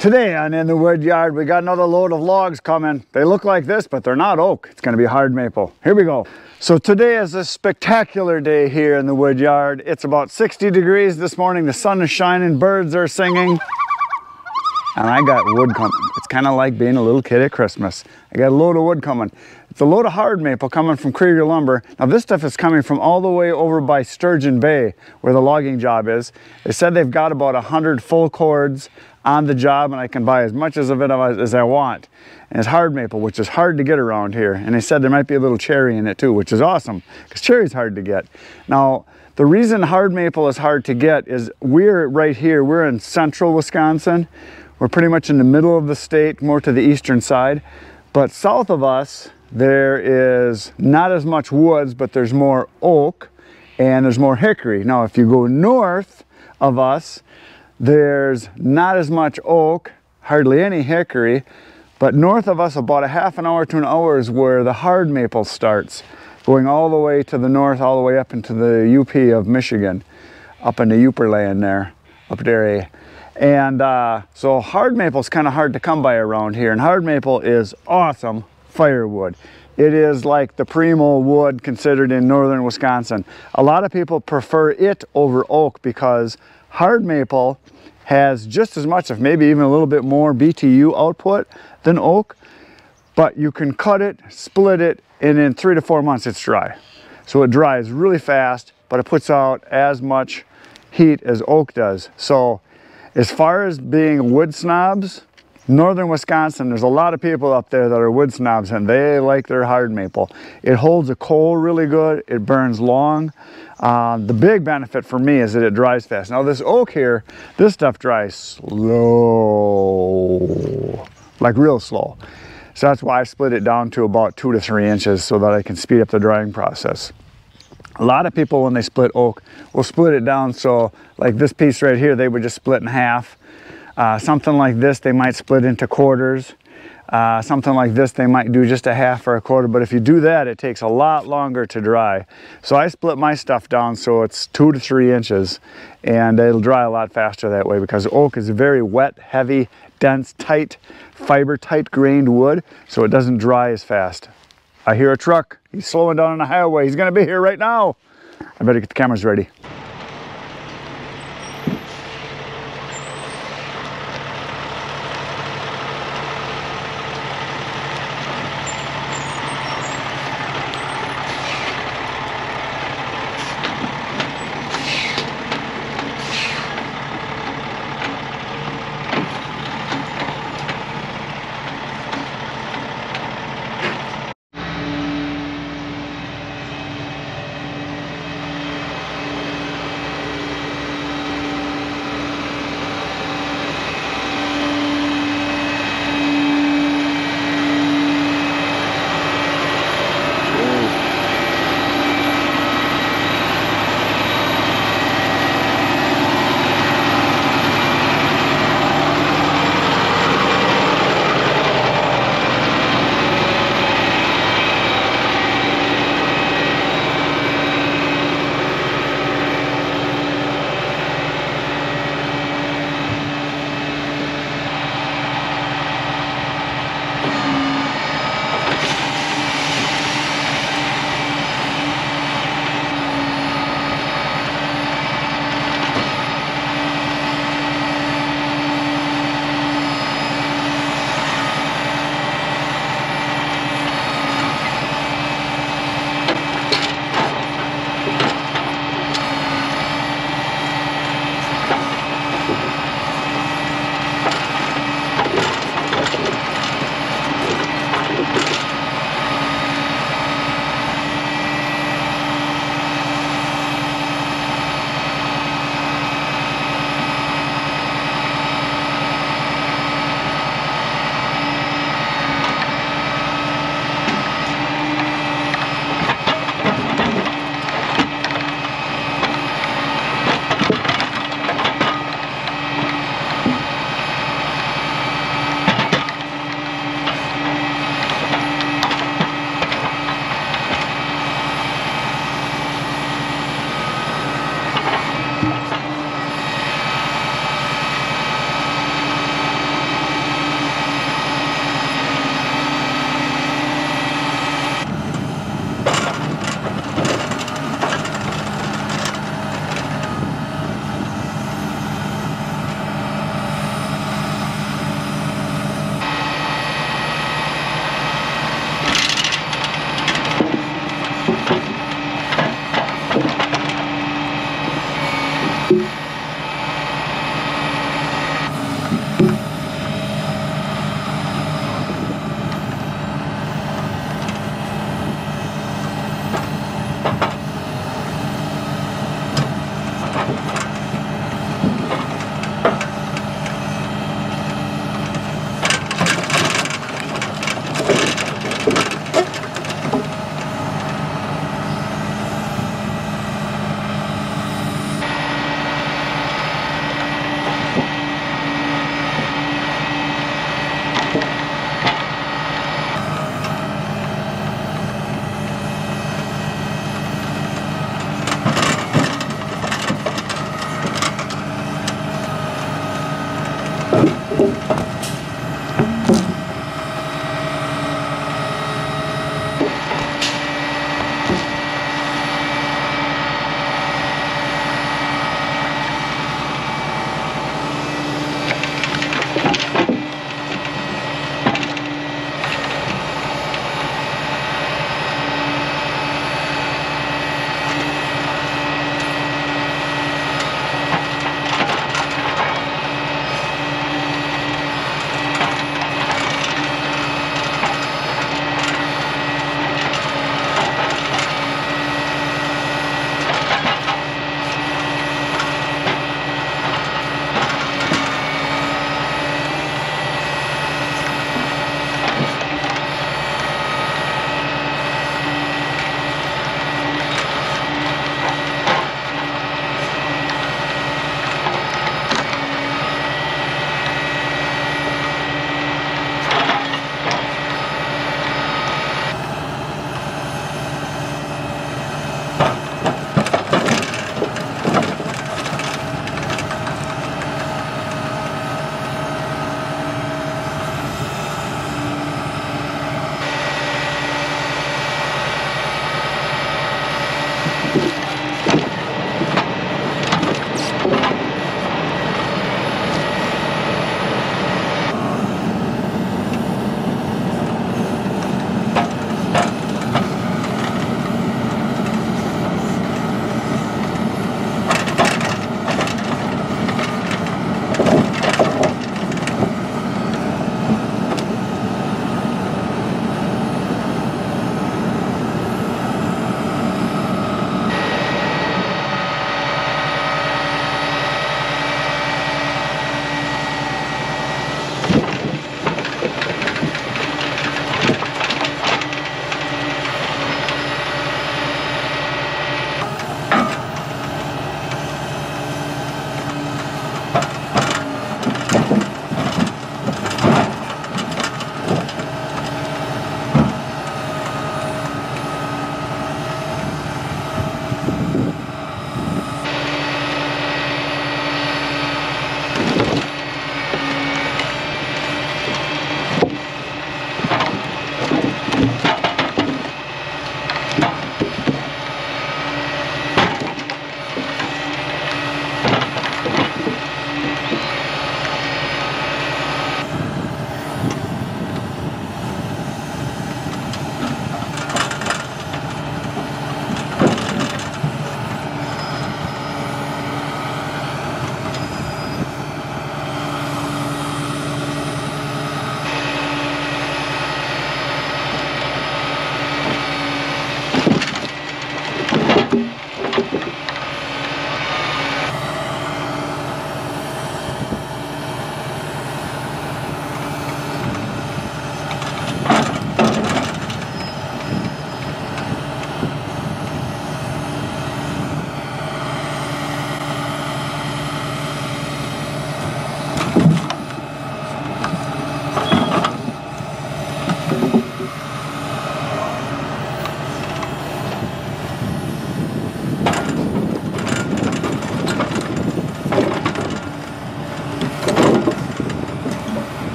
Today on In the Woodyard, we got another load of logs coming. They look like this, but they're not oak. It's gonna be hard maple. Here we go. So today is a spectacular day here in the Woodyard. It's about 60 degrees this morning. The sun is shining, birds are singing. And I got wood coming. It's kind of like being a little kid at Christmas. I got a load of wood coming. It's a load of hard maple coming from Krieger Lumber. Now this stuff is coming from all the way over by Sturgeon Bay, where the logging job is. They said they've got about 100 full cords on the job, and I can buy as much of it as I want. And it's hard maple, which is hard to get around here. And they said there might be a little cherry in it too, which is awesome, because cherry's hard to get. Now, the reason hard maple is hard to get is we're right here. We're in central Wisconsin. We're pretty much in the middle of the state, more to the eastern side. But south of us, there is not as much woods, but there's more oak and there's more hickory. Now, if you go north of us, there's not as much oak, hardly any hickory, but north of us, about a half an hour to an hour is where the hard maple starts, going all the way to the north, all the way up into the UP of Michigan, up in the Upper land there, up there. And so hard maple is kind of hard to come by around here, and hard maple is awesome firewood. It is like the primo wood considered in northern Wisconsin. A lot of people prefer it over oak because hard maple has just as much, if maybe even a little bit more BTU output than oak, but you can cut it, split it, and in 3 to 4 months it's dry. So it dries really fast, but it puts out as much heat as oak does. So as far as being wood snobs, northern Wisconsin, there's a lot of people up there that are wood snobs, and they like their hard maple. It holds a coal really good, it burns long. The big benefit for me is that it dries fast. Now this oak here, this stuff dries slow, like real slow. So that's why I split it down to about 2 to 3 inches so that I can speed up the drying process. A lot of people, when they split oak, will split it down, so like this piece right here, they would just split in half. Something like this, they might split into quarters. Something like this, they might do just a half or a quarter, but if you do that, it takes a lot longer to dry. So I split my stuff down so it's 2 to 3 inches, and it'll dry a lot faster that way because oak is a very wet, heavy, dense, tight, fiber, tight grained wood, so it doesn't dry as fast. I hear a truck. He's slowing down on the highway. He's gonna be here right now. I better get the cameras ready.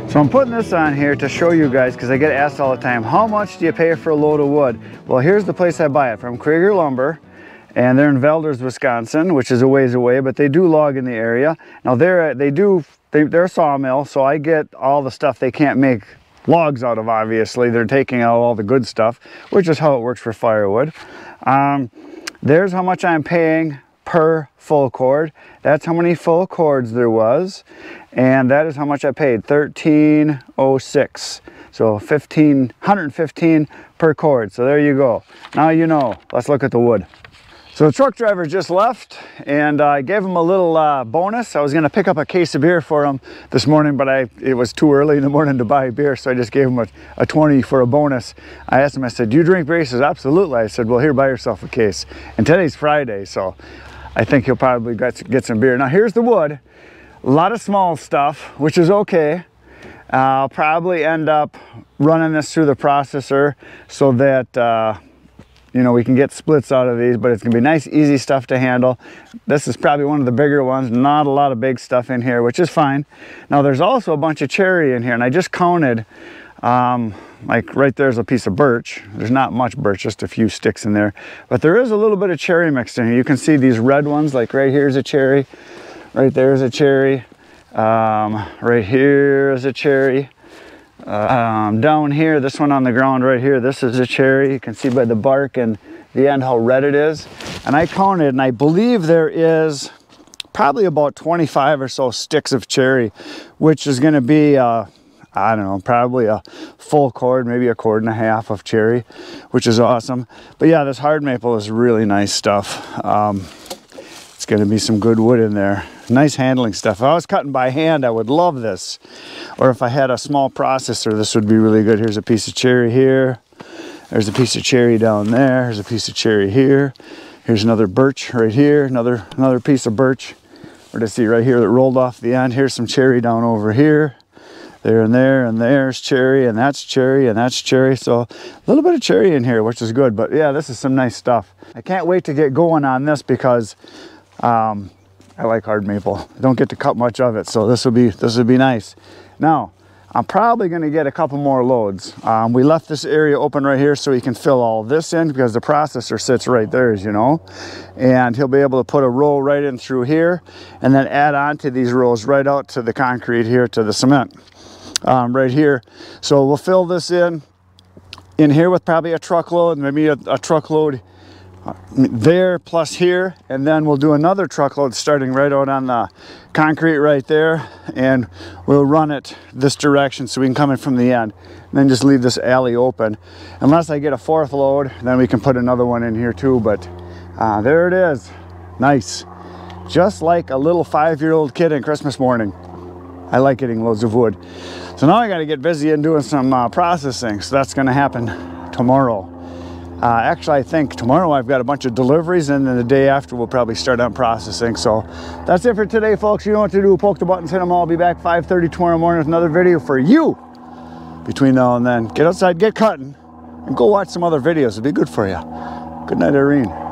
So I'm putting this on here to show you guys, because I get asked all the time, how much do you pay for a load of wood? Well, here's the place I buy it from, Krieger Lumber, and they're in Velders, Wisconsin, which is a ways away, but they do log in the area. Now they're a sawmill, so I get all the stuff they can't make logs out of, obviously. They're taking out all the good stuff, which is how it works for firewood. There's how much I'm paying per full cord. That's how many full cords there was, and that is how much I paid, $13.06. So $115 per cord. So there you go. Now you know. Let's look at the wood. So the truck driver just left, and I gave him a little bonus. I was going to pick up a case of beer for him this morning, but it was too early in the morning to buy beer, so I just gave him a 20 for a bonus. I asked him, I said, do you drink beer? He says, absolutely. I said, well, here, buy yourself a case. And today's Friday, so I think he'll probably get some beer. Now here's the wood. A lot of small stuff, which is okay. I'll probably end up running this through the processor so that you know, we can get splits out of these, but it's gonna be nice, easy stuff to handle. This is probably one of the bigger ones, not a lot of big stuff in here, which is fine. Now there's also a bunch of cherry in here, and I just counted, like right there's a piece of birch. There's not much birch, just a few sticks in there, but there is a little bit of cherry mixed in here. You can see these red ones, like right here's a cherry, right there's a cherry, right here is a cherry. Down here, this one on the ground right here, this is a cherry. You can see by the bark and the end how red it is. And I counted, and I believe there is probably about 25 or so sticks of cherry, which is going to be, I don't know, probably a full cord, maybe a cord and a half of cherry, which is awesome. But yeah, this hard maple is really nice stuff. It's going to be some good wood in there. Nice handling stuff. If I was cutting by hand, I would love this. Or if I had a small processor, this would be really good. Here's a piece of cherry here. There's a piece of cherry down there. Here's a piece of cherry here. Here's another birch right here. Another piece of birch. Where to see right here that rolled off the end. Here's some cherry down over here. There and there, and there's cherry, and that's cherry, and that's cherry. So a little bit of cherry in here, which is good. But yeah, this is some nice stuff. I can't wait to get going on this because I like hard maple. I don't get to cut much of it, so this will be nice. Now, I'm probably going to get a couple more loads. We left this area open right here so he can fill all this in because the processor sits right there, as you know. And he'll be able to put a row right in through here and then add on to these rows right out to the concrete here, to the cement right here. So we'll fill this in here with probably a truckload, maybe a truckload there plus here, and then we'll do another truckload starting right out on the concrete right there, and we'll run it this direction so we can come in from the end, and then just leave this alley open. Unless I get a fourth load, then we can put another one in here too. But there it is. Nice. Just like a little 5-year-old kid on Christmas morning. I like getting loads of wood. So now I got to get busy and doing some processing, so that's going to happen tomorrow. Actually, I think tomorrow I've got a bunch of deliveries, and then the day after we'll probably start on processing. So that's it for today, folks. You know what to do. Poke the buttons, hit them all. I'll be back 5:30 tomorrow morning with another video for you. Between now and then, get outside, get cutting, and go watch some other videos. It'll be good for you. Good night, Irene.